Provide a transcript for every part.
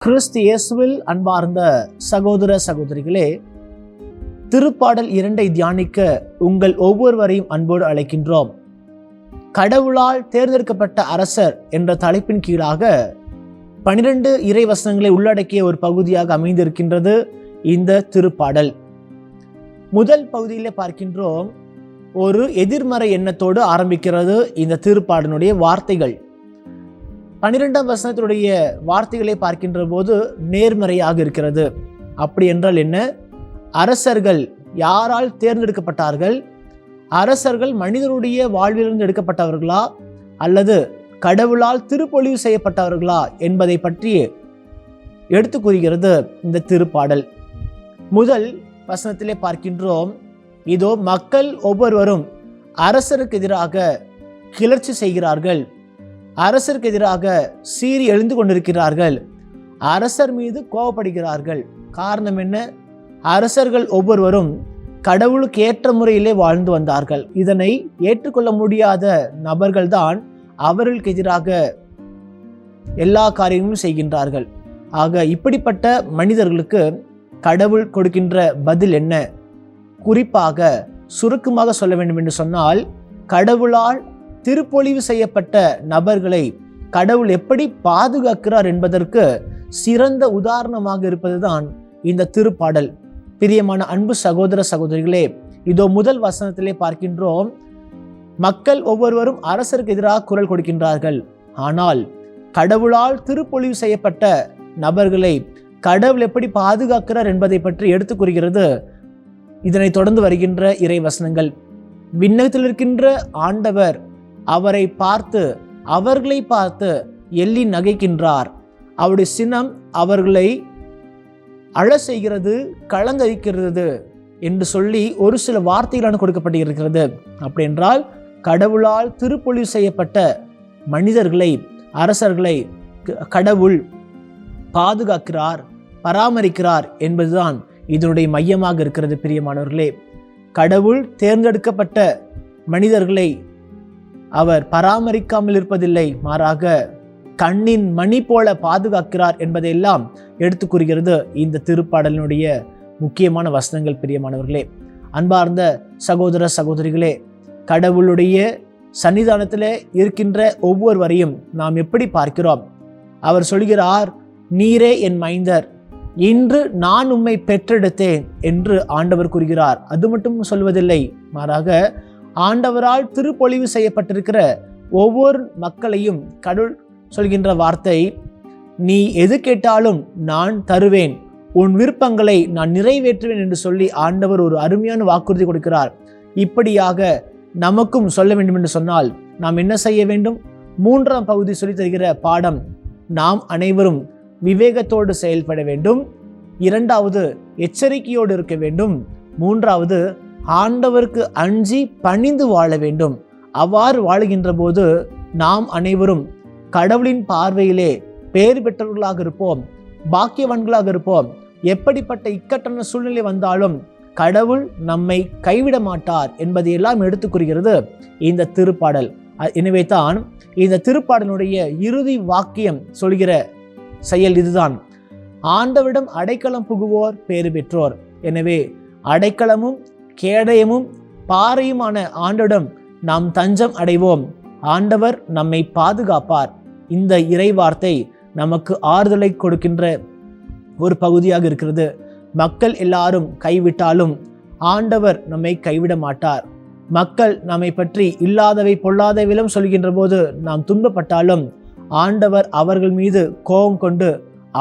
கிறிஸ்து இயேசுவில் அன்பார்ந்த சகோதர சகோதரிகளே, திருப்பாடல் 2 தியானிக்க உங்கள் ஒவ்வொருவரையும் அன்போடு அழைக்கின்றோம். கடவுளால் தேர்ந்தெடுக்கப்பட்ட அரசர் என்ற தலைப்பின் கீழாக 12 இறைவசனங்களை உள்ளடக்கிய ஒரு பகுதியாக அமைந்திருக்கின்றது இந்த திருப்பாடல். முதல் பகுதியிலே பார்க்கின்றோம், ஒரு எதிர்மறை எண்ணத்தோடு ஆரம்பிக்கிறது இந்த திருப்பாடலுடைய வார்த்தைகள். 12ஆம் வசனத்தினுடைய வார்த்தைகளை பார்க்கின்ற போது நேர்மறையாக இருக்கிறது. அப்படி என்றால் என்ன? அரசர்கள் யாரால் தேர்ந்தெடுக்கப்பட்டார்கள்? அரசர்கள் மனிதனுடைய வாழ்விலிருந்து எடுக்கப்பட்டவர்களா அல்லது கடவுளால் திருப்பொழிவு செய்யப்பட்டவர்களா என்பதை பற்றி எடுத்து கூறுகிறது இந்த திருப்பாடல். முதல் வசனத்திலே பார்க்கின்றோம், இதோ மக்கள் ஒவ்வொருவரும் அரசருக்கு எதிராக கிளர்ச்சி செய்கிறார்கள், அரசருக்கு எதிராக சீறி எழுந்து கொண்டிருக்கிறார்கள், அரசர் மீது கோபப்படுகிறார்கள். காரணம் என்ன? அரசர்கள் ஒவ்வொருவரும் கடவுளுக்கு ஏற்ற முறையிலே வாழ்ந்து வந்தார்கள். இதனை ஏற்றுக்கொள்ள முடியாத நபர்கள்தான் அவர்களுக்கு எதிராக எல்லா காரியங்களும் செய்கின்றார்கள். ஆக இப்படிப்பட்ட மனிதர்களுக்கு கடவுள் கொடுக்கின்ற பதில் என்ன? குறிப்பாக சுருக்கமாக சொல்ல வேண்டும் என்று சொன்னால், கடவுளால் திருப்பொழிவு செய்யப்பட்ட நபர்களை கடவுள் எப்படி பாதுகாக்கிறார் என்பதற்கு சிறந்த உதாரணமாக இருப்பதுதான் இந்த திருப்பாடல். பிரியமான அன்பு சகோதர சகோதரிகளே, இதோ முதல் வசனத்திலே பார்க்கின்றோம், மக்கள் ஒவ்வொருவரும் அரசருக்கு எதிராக குரல் கொடுக்கின்றார்கள். ஆனால் கடவுளால் திருப்பொழிவு செய்யப்பட்ட நபர்களை கடவுள் எப்படி பாதுகாக்கிறார் என்பதை பற்றி எடுத்து கூறுகிறது இதனை தொடர்ந்து வருகின்ற இறைவசனங்கள். விண்ணகத்தில் இருக்கின்ற ஆண்டவர் அவர்களை பார்த்து எள்ளி நகைக்கின்றார். அவருடைய சினம் அவர்களை அழ செய்கிறது, கலங்கரிக்கிறது என்று சொல்லி ஒரு சில வார்த்தைகளான கொடுக்கப்பட்டிருக்கிறது. அப்படி என்றால் கடவுளால் திருப்பொழிவு செய்யப்பட்ட மனிதர்களை, அரசர்களை கடவுள் பாதுகாக்கிறார், பராமரிக்கிறார் என்பதுதான் இதனுடைய மையமாக இருக்கிறது. பிரியமானவர்களே, கடவுள் தேர்ந்தெடுக்கப்பட்ட மனிதர்களை அவர் பராமரிக்காமல் இருப்பதில்லை, மாறாக கண்ணின் மணி போல பாதுகாக்கிறார் என்பதையெல்லாம் எடுத்து கூறுகிறது இந்த திருப்பாடலினுடைய முக்கியமான வசனங்கள். பிரியமானவர்களே, அன்பார்ந்த சகோதர சகோதரிகளே, கடவுளுடைய சன்னிதானத்தில் இருக்கின்ற ஒவ்வொருவரையும் நாம் எப்படி பார்க்கிறோம்? அவர் சொல்கிறார், நீரே என் மைந்தர், இன்று நான் உம்மை பெற்றெடுத்தேன் என்று ஆண்டவர் கூறுகிறார். அது மட்டும் சொல்வதில்லை, மாறாக ஆண்டவரால் திருப்பொழிவு செய்யப்பட்டிருக்கிற ஒவ்வொரு மக்களையும் கடவுள் சொல்கின்ற வார்த்தை, நீ எது கேட்டாலும் நான் தருவேன், உன் விருப்பங்களை நான் நிறைவேற்றுவேன் என்று சொல்லி ஆண்டவர் ஒரு அருமையான வாக்குறுதி கொடுக்கிறார். இப்படியாக நமக்கும் சொல்ல வேண்டும் என்று சொன்னால் நாம் என்ன செய்ய வேண்டும்? 3ஆம் பகுதி சொல்லித் தருகிற பாடம், நாம் அனைவரும் விவேகத்தோடு செயல்பட வேண்டும். 2வது எச்சரிக்கையோடு இருக்க வேண்டும். 3வது ஆண்டவருக்கு அஞ்சி பணிந்து வாழ வேண்டும். அவ்வாறு வாழுகின்ற போது நாம் அனைவரும் கடவுளின் பார்வையிலே பேறு பெற்றவர்களாக இருப்போம், பாக்கியவான்களாக இருப்போம். எப்படிப்பட்ட இக்கட்டான சூழ்நிலை வந்தாலும் கடவுள் நம்மை கைவிட மாட்டார் என்பதையெல்லாம் எடுத்துக் கூறுகிறது இந்த திருப்பாடல். எனவே தான் இந்த திருப்பாடலுடைய இறுதி வாக்கியம் சொல்கிற செயல் இதுதான், ஆண்டவரிடம் அடைக்கலம் புகுவோர் பேறு பெற்றோர். எனவே அடைக்கலமும் கேடயமும் பாறையுமான ஆண்டவரிடம் நாம் தஞ்சம் அடைவோம், ஆண்டவர் நம்மை பாதுகாப்பார். இந்த இறைவார்த்தை நமக்கு ஆறுதலை கொடுக்கின்ற ஒரு பகுதியாக இருக்கிறது. மக்கள் எல்லாரும் கைவிட்டாலும் ஆண்டவர் நம்மை கைவிட மாட்டார். மக்கள் நம்மை பற்றி இல்லாதவை பொல்லாதவையிலும் சொல்கின்ற போது நாம் துன்பப்பட்டாலும் ஆண்டவர் அவர்கள் மீது கோபம் கொண்டு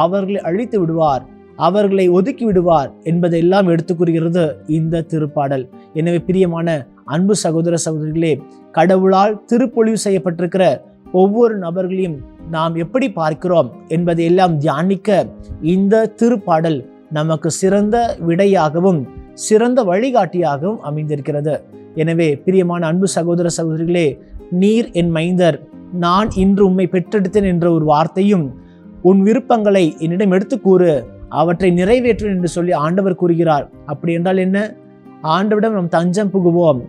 அவர்களை அழித்து விடுவார், அவர்களை ஒதுக்கி விடுவார் என்பதெல்லாம் எடுத்து கூறுகிறது இந்த திருப்பாடல். எனவே பிரியமான அன்பு சகோதர சகோதரிகளே, கடவுளால் திருப்பொழிவு செய்யப்பட்டிருக்கிற ஒவ்வொரு நபர்களையும் நாம் எப்படி பார்க்கிறோம் என்பதையெல்லாம் தியானிக்க இந்த திருப்பாடல் நமக்கு சிறந்த விடையாகவும் சிறந்த வழிகாட்டியாகவும் அமைந்திருக்கிறது. எனவே பிரியமான அன்பு சகோதர சகோதரிகளே, நீர் என் மைந்தர், நான் இன்று உம்மை பெற்றெடுத்தேன் என்ற ஒரு வார்த்தையும், உன் விருப்பங்களை என்னிடம் எடுத்து கூறு, அவற்றை நிறைவேற்றுவேன் என்று சொல்லி ஆண்டவர் கூறுகிறார். அப்படி என்றால் என்ன? ஆண்டவரிடம் நாம் தஞ்சம் புகுவோம்.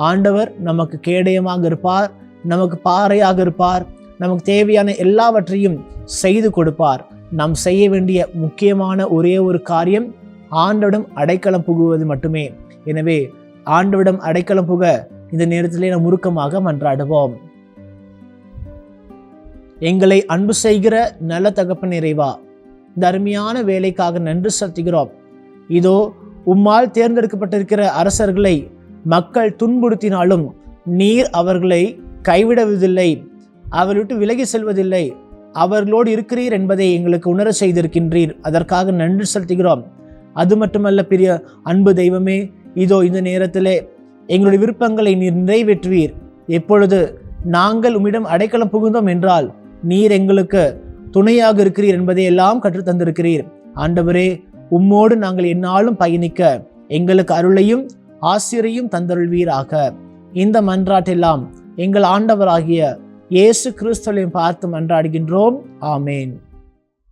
ஆண்டவர் நமக்கு கேடயமாக இருப்பார், நமக்கு பாறையாக இருப்பார், நமக்கு தேவையான எல்லாவற்றையும் செய்து கொடுப்பார். நாம் செய்ய வேண்டிய முக்கியமான ஒரே ஒரு காரியம் ஆண்டவரிடம் அடைக்கலம் புகுவது மட்டுமே. எனவே ஆண்டவரிடம் அடைக்கலம் புக இந்த நேரத்திலே நாம் உருக்கமாக மன்றாடுவோம். எங்களை அன்பு செய்கிற நல்ல தகப்பன் இறைவா, இந்த அருமையான வேலைக்காக நன்றி செலுத்துகிறோம். இதோ உம்மால் தேர்ந்தெடுக்கப்பட்டிருக்கிற அரசர்களை மக்கள் துன்புறுத்தினாலும் நீர் அவர்களை கைவிடுவதில்லை, அவர்கள் விட்டு விலகி செல்வதில்லை, அவர்களோடு இருக்கிறீர் என்பதை எங்களுக்கு உணர செய்திருக்கின்றீர். அதற்காக நன்றி செலுத்துகிறோம். அது மட்டுமல்ல பிரிய அன்பு தெய்வமே, இதோ இந்த நேரத்திலே எங்களுடைய விருப்பங்களை நீர் நிறைவேற்றுவீர். எப்பொழுது நாங்கள் உம்மிடம் அடைக்கலம் புகுந்தோம் என்றால் நீர் எங்களுக்கு துணையாக இருக்கிறீர் என்பதை எல்லாம் கற்றுத் தந்திருக்கிறீர். ஆண்டவரே, உம்மோடு நாங்கள் எந்நாளும் பயணிக்க எங்களுக்கு அருளையும் ஆசிரியையும் தந்தருள்வீராக. இந்த மன்றாட்டெல்லாம் எங்கள் ஆண்டவராகிய இயேசு கிறிஸ்துவையும் பார்த்து மன்றாடுகின்றோம். ஆமேன்.